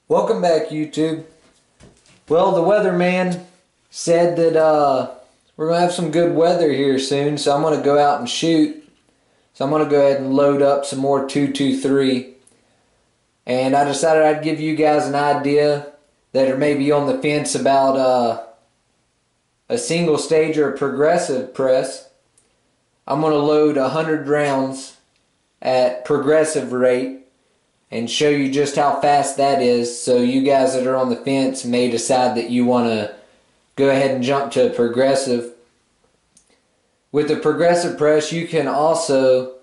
Welcome back, YouTube. Well, the weatherman said that we're going to have some good weather here soon, so I'm going to go out and shoot. So I'm going to go ahead and load up some more 223. And I decided I'd give you guys an idea that are maybe on the fence about a single stage or a progressive press. I'm going to load 100 rounds at progressive rate and show you just how fast that is, so you guys that are on the fence may decide that you want to go ahead and jump to progressive. With the progressive press, you can also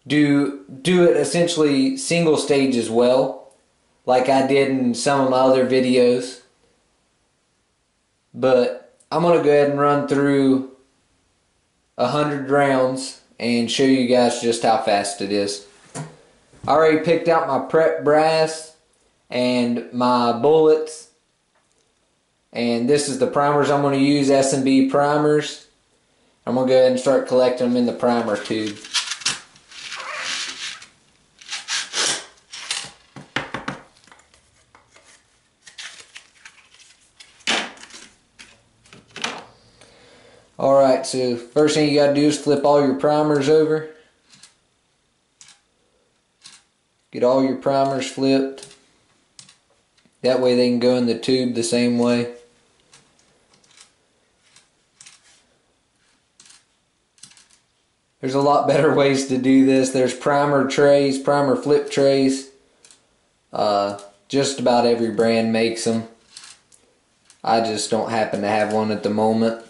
do it essentially single stage as well, like I did in some of my other videos. But I'm going to go ahead and run through 100 rounds and show you guys just how fast it is. I already picked out my prep brass and my bullets, and this is the primers I'm going to use, S&B primers. I'm going to go ahead and start collecting them in the primer tube. Alright, so first thing you got to do is flip all your primers over. Get all your primers flipped. That way they can go in the tube the same way. There's a lot better ways to do this. There's primer trays, primer flip trays. Just about every brand makes them. I just don't happen to have one at the moment.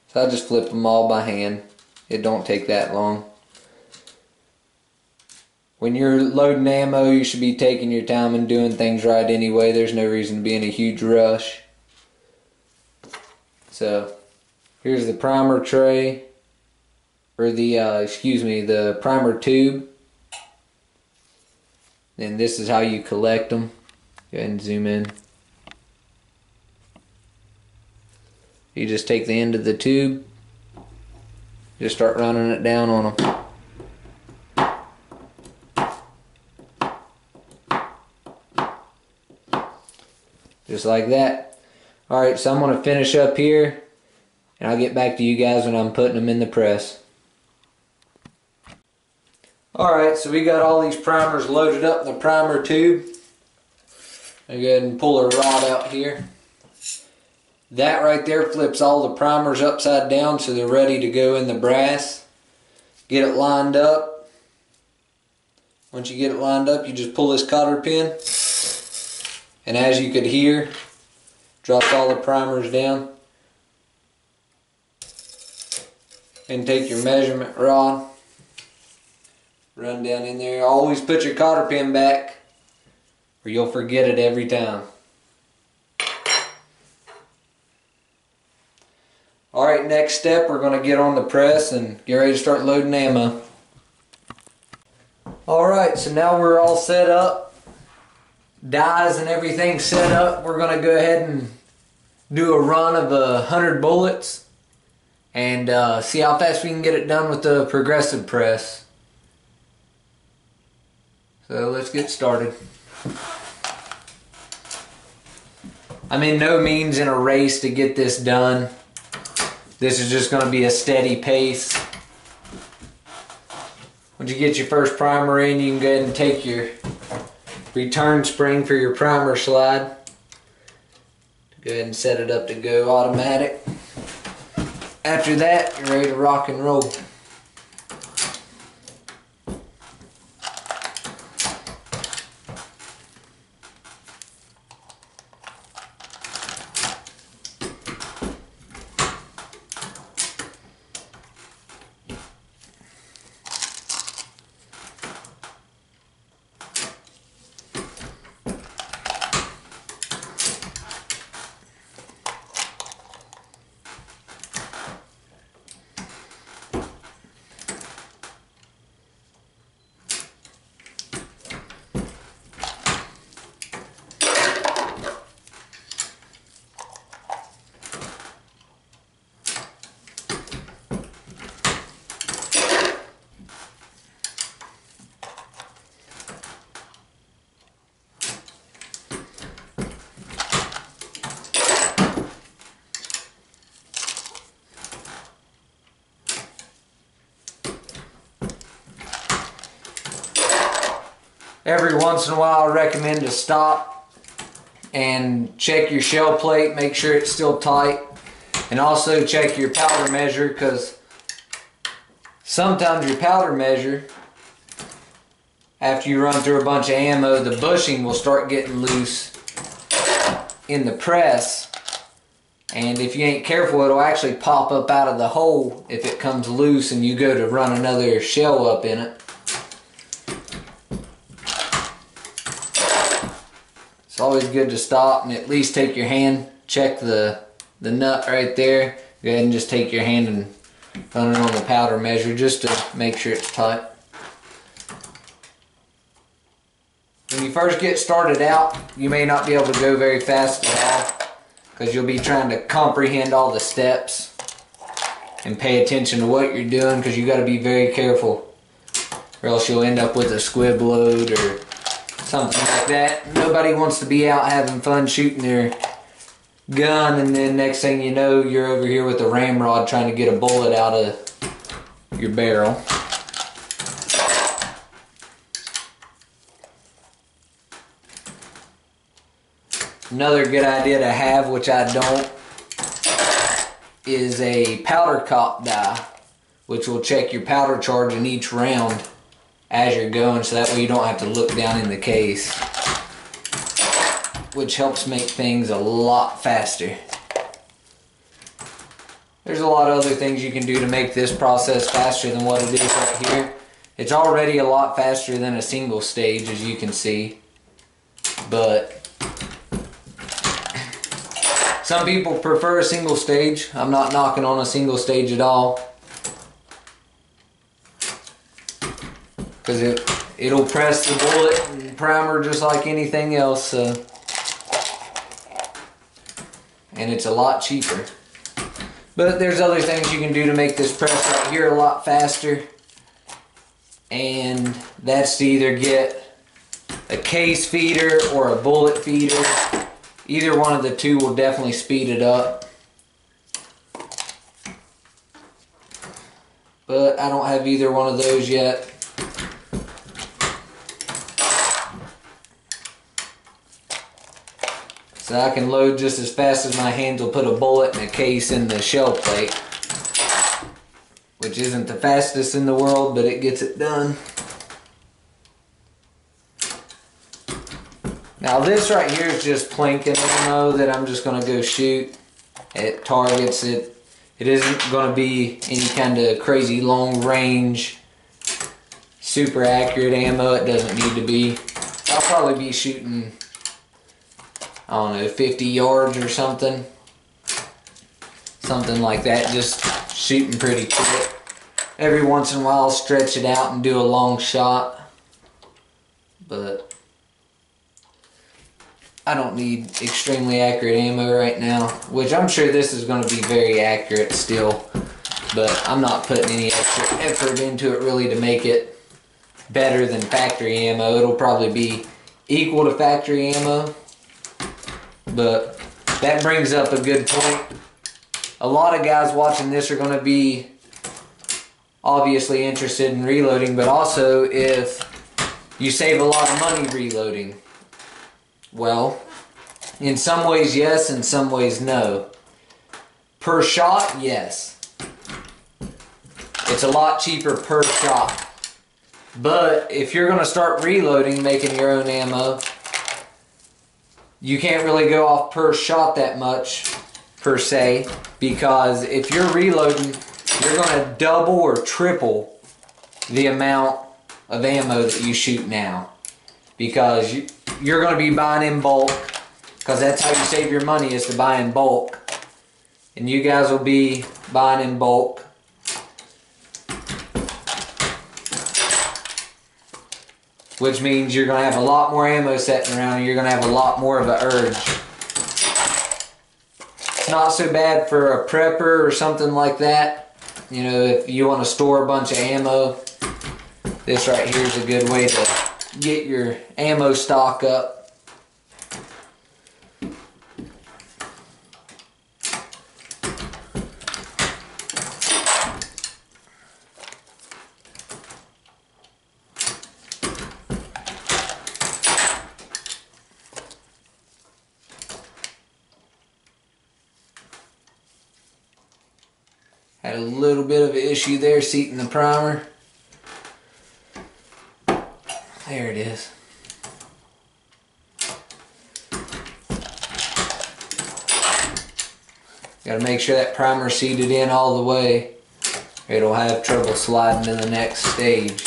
So I just flip them all by hand. It don't take that long. When you're loading ammo, you should be taking your time and doing things right anyway. There's no reason to be in a huge rush. So, here's the primer tray, or the primer tube. And this is how you collect them. Go ahead and zoom in. You just take the end of the tube, just start running it down on them. Just like that. Alright, so I'm going to finish up here, and I'll get back to you guys when I'm putting them in the press. Alright, so we got all these primers loaded up in the primer tube. I'll go ahead and pull a rod out here. That right there flips all the primers upside down so they're ready to go in the brass. Get it lined up. Once you get it lined up, you just pull this cotter pin. And as you could hear, drops all the primers down. And take your measurement rod, run down in there. Always put your cotter pin back, or you'll forget it every time. Alright, next step, we're going to get on the press and get ready to start loading ammo. Alright, so now we're all set up. Dies and everything set up. We're going to go ahead and do a run of 100 bullets and see how fast we can get it done with the progressive press. So let's get started. I'm in no means in a race to get this done. This is just going to be a steady pace. Once you get your first primer in, you can go ahead and take your return spring for your primer slide. Go ahead and set it up to go automatic. After that, you're ready to rock and roll. every once in a while I recommend to stop and check your shell plate, make sure it's still tight, and also check your powder measure, because sometimes your powder measure, after you run through a bunch of ammo, the bushing will start getting loose in the press, and if you ain't careful, it'll actually pop up out of the hole if it comes loose and you go to run another shell up in it. It's always good to stop and at least take your hand, check the nut right there. Go ahead and just take your hand and run it on the powder measure just to make sure it's tight. When you first get started out, you may not be able to go very fast at all, because you'll be trying to comprehend all the steps and pay attention to what you're doing, because you got to be very careful, or else you'll end up with a squib load or something like that. Nobody wants to be out having fun shooting their gun, and then next thing you know, you're over here with a ramrod trying to get a bullet out of your barrel. Another good idea to have, which I don't, is a powder cop die, which will check your powder charge in each round as you're going, so that way you don't have to look down in the case, which helps make things a lot faster. There's a lot of other things you can do to make this process faster than what it is right here. It's already a lot faster than a single stage, as you can see, but some people prefer a single stage. I'm not knocking on a single stage at all, because it'll press the bullet and primer just like anything else, and it's a lot cheaper. But there's other things you can do to make this press right here a lot faster, and that's to either get a case feeder or a bullet feeder. Either one of the two will definitely speed it up. But I don't have either one of those yet. So I can load just as fast as my hands will put a bullet and a case in the shell plate, which isn't the fastest in the world, but it gets it done. Now this right here is just plinking ammo that I'm just going to go shoot at targets. It isn't going to be any kind of crazy long range, super accurate ammo. It doesn't need to be. I'll probably be shooting, I don't know, 50 yards or something. Something like that, just shooting pretty quick. Every once in a while I'll stretch it out and do a long shot, but I don't need extremely accurate ammo right now, which I'm sure this is going to be very accurate still, but I'm not putting any extra effort into it really to make it better than factory ammo. It'll probably be equal to factory ammo, but that brings up a good point. A lot of guys watching this are going to be obviously interested in reloading, but also if you save a lot of money reloading. Well, in some ways yes, in some ways no. Per shot, yes. It's a lot cheaper per shot. But if you're going to start reloading, making your own ammo, you can't really go off per shot that much, per se, because if you're reloading, you're going to double or triple the amount of ammo that you shoot now. Because you're going to be buying in bulk, because that's how you save your money, is to buy in bulk. And you guys will be buying in bulk. Which means you're going to have a lot more ammo sitting around and you're going to have a lot more of an urge. It's not so bad for a prepper or something like that. You know, if you want to store a bunch of ammo, this right here is a good way to get your ammo stock up. Had a little bit of an issue there seating the primer. There it is. Got to make sure that primer's seated in all the way. It'll have trouble sliding to the next stage.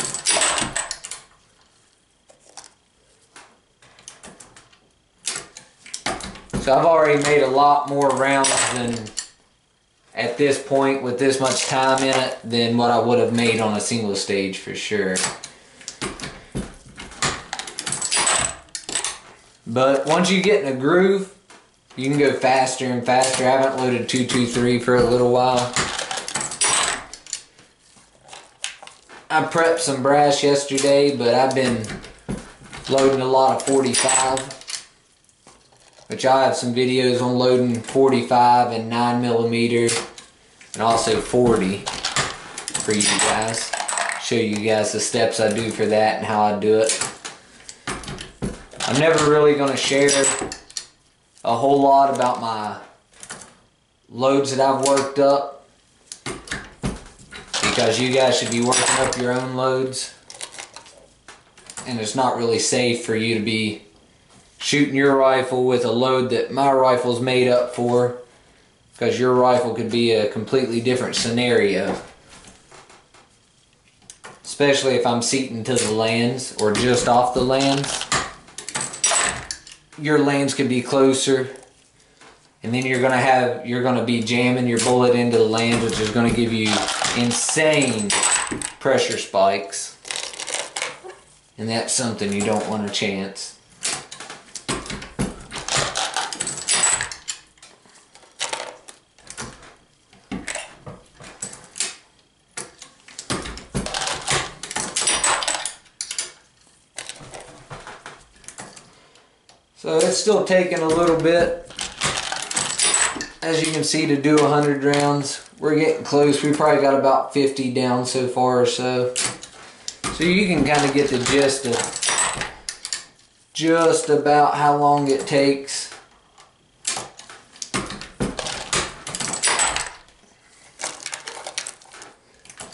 So I've already made a lot more rounds than at this point with this much time in it than what I would have made on a single stage for sure. But once you get in a groove, you can go faster and faster. I haven't loaded 223 for a little while. I prepped some brass yesterday, but I've been loading a lot of 45. Which I have some videos on loading 45 and 9mm and also 40 for you guys. Show you guys the steps I do for that and how I do it. I'm never really going to share a whole lot about my loads that I've worked up, because you guys should be working up your own loads, and it's not really safe for you to be shooting your rifle with a load that my rifle's made up for, because your rifle could be a completely different scenario, especially if I'm seating to the lands or just off the lands. Your lands could be closer, and then you're gonna be jamming your bullet into the lands, which is gonna give you insane pressure spikes, and that's something you don't want to chance. So it's still taking a little bit, as you can see, to do 100 rounds. We're getting close. We probably got about 50 down so far or so. So you can kind of get the gist of just about how long it takes.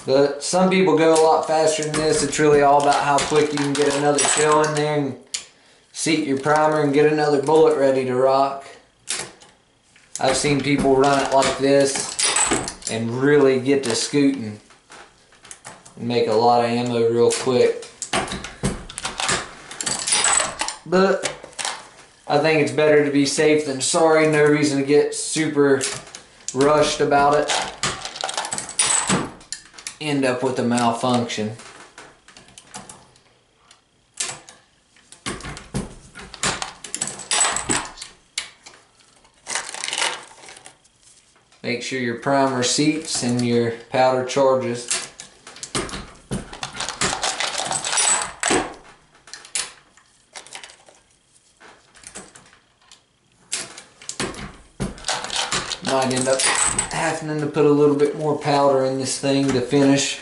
But some people go a lot faster than this. It's really all about how quick you can get another shell in there and seat your primer and get another bullet ready to rock. I've seen people run it like this and really get to scooting and make a lot of ammo real quick. But I think it's better to be safe than sorry. No reason to get super rushed about it. End up with a malfunction. Make sure your primer seats and your powder charges. Might end up having to put a little bit more powder in this thing to finish.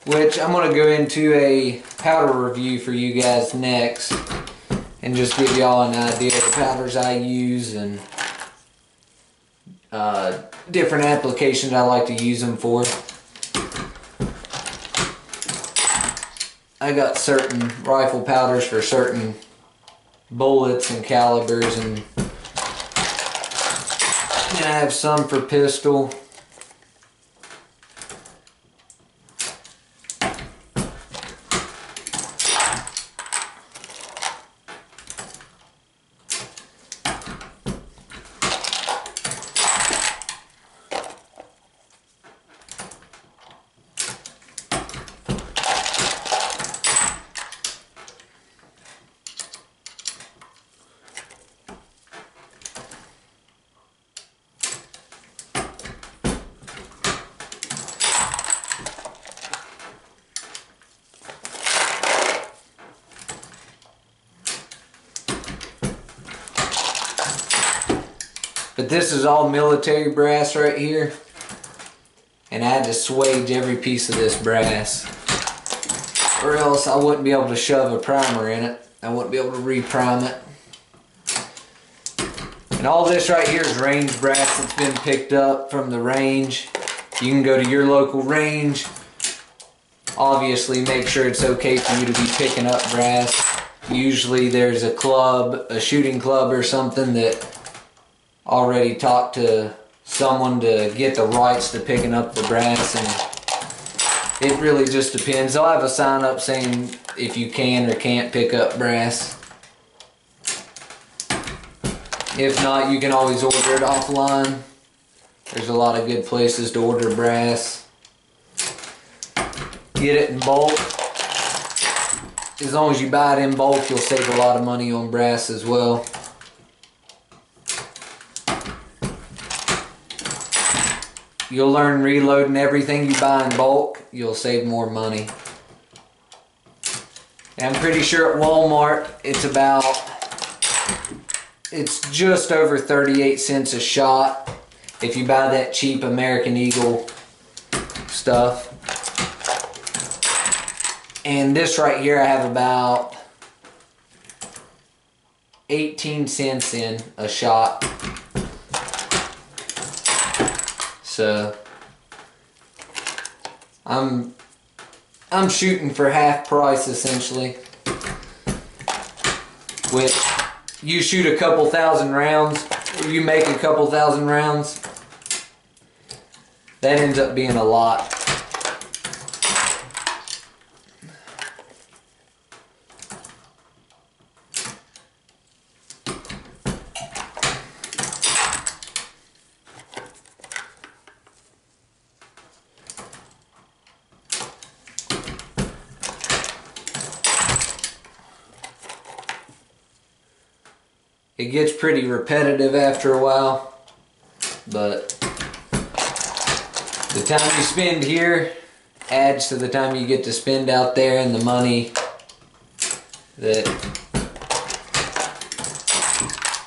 Which I'm going to go into a powder review for you guys next, and just give y'all an idea of the powders I use and different applications I like to use them for. I got certain rifle powders for certain bullets and calibers, and I have some for pistol. But this is all military brass right here, and I had to swage every piece of this brass, or else I wouldn't be able to shove a primer in it. I wouldn't be able to reprime it. And all this right here is range brass that's been picked up from the range. You can go to your local range. Obviously, make sure it's okay for you to be picking up brass. Usually there's a club, a shooting club or something that already talked to someone to get the rights to picking up the brass, and it really just depends. They'll have a sign up saying if you can or can't pick up brass. If not, you can always order it offline. There's a lot of good places to order brass. Get it in bulk. As long as you buy it in bulk, you'll save a lot of money on brass as well. You'll learn reloading everything you buy in bulk. You'll save more money. And I'm pretty sure at Walmart it's just over 38 cents a shot if you buy that cheap American Eagle stuff. And this right here I have about 18 cents in a shot. So I'm shooting for half price essentially. Which you shoot a couple thousand rounds, or you make a couple thousand rounds, that ends up being a lot. It gets pretty repetitive after a while, but the time you spend here adds to the time you get to spend out there and the money that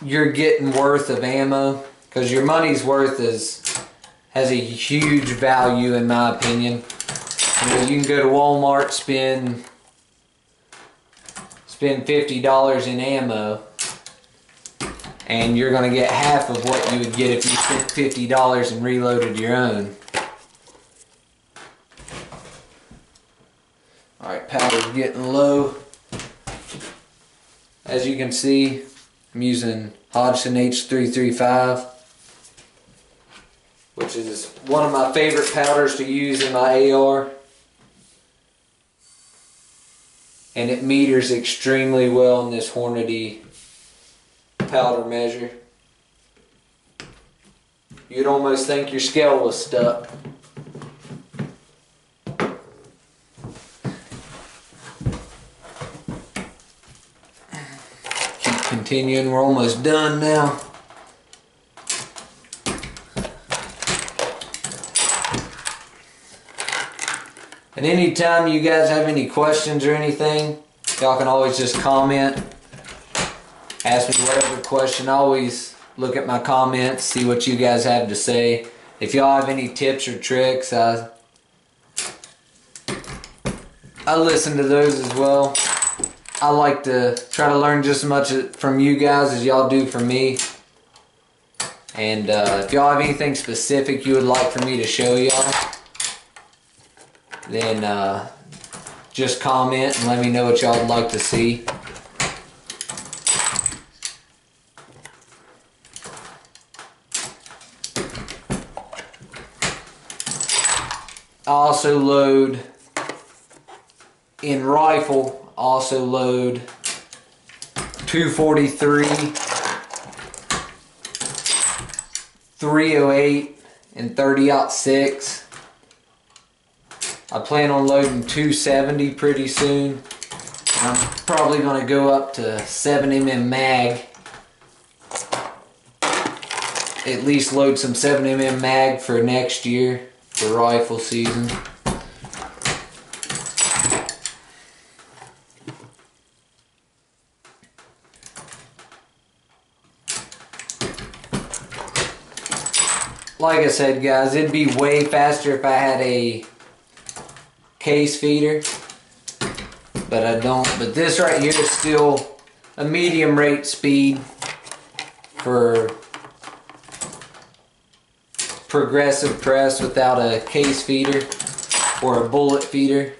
you're getting worth of ammo, because your money's worth has a huge value in my opinion. You can go to Walmart, spend $50 in ammo, and you're going to get half of what you would get if you spent $50 and reloaded your own. Alright, powder's getting low. As you can see, I'm using Hodgson H335, which is one of my favorite powders to use in my AR. And it meters extremely well in this Hornady powder measure. You'd almost think your scale was stuck. Keep continuing, we're almost done now. And anytime you guys have any questions or anything, y'all can always just comment. Ask me whatever question. I always look at my comments, see what you guys have to say. If y'all have any tips or tricks, I listen to those as well. I like to try to learn just as much from you guys as y'all do from me. And if y'all have anything specific you would like for me to show y'all, then just comment and let me know what y'all would like to see. I also load in rifle, also load 243, 308, and 30-06. I plan on loading 270 pretty soon. I'm probably going to go up to 7mm mag. At least load some 7mm mag for next year. For rifle season. Like I said, guys, it'd be way faster if I had a case feeder, but I don't. But this right here is still a medium rate speed for progressive press without a case feeder or a bullet feeder.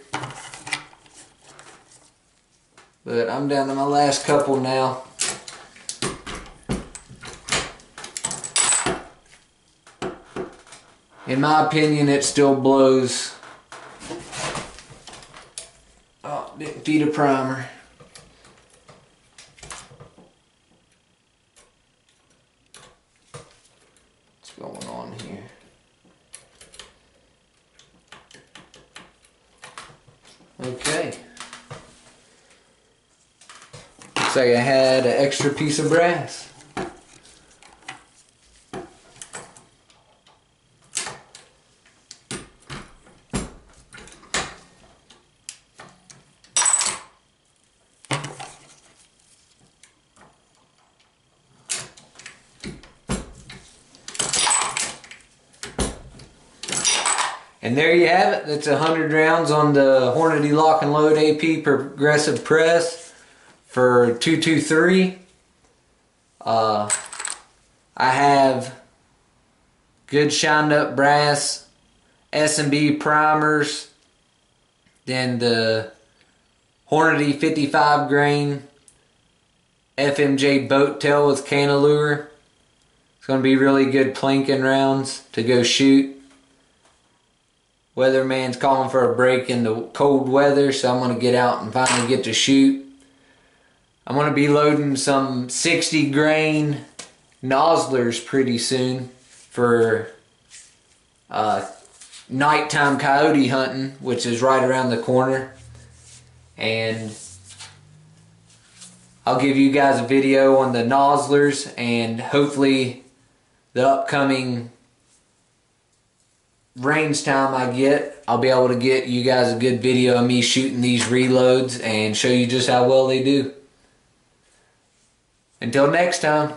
But I'm down to my last couple now. In my opinion, it still blows. Oh, didn't feed a primer. What's going on here? Okay. Looks like I had an extra piece of brass. And there you have it. That's 100 rounds on the Hornady Lock and Load AP Progressive Press for 223. I have good shined up brass, S&B primers, then the Hornady 55 grain FMJ boat tail with cantilever. It's going to be really good plinking rounds to go shoot. Weatherman's calling for a break in the cold weather, so I'm going to get out and finally get to shoot. I'm going to be loading some 60 grain nozzlers pretty soon for nighttime coyote hunting, which is right around the corner. And I'll give you guys a video on the nozzlers, and hopefully the upcoming range time I get, I'll be able to get you guys a good video of me shooting these reloads and show you just how well they do. Until next time.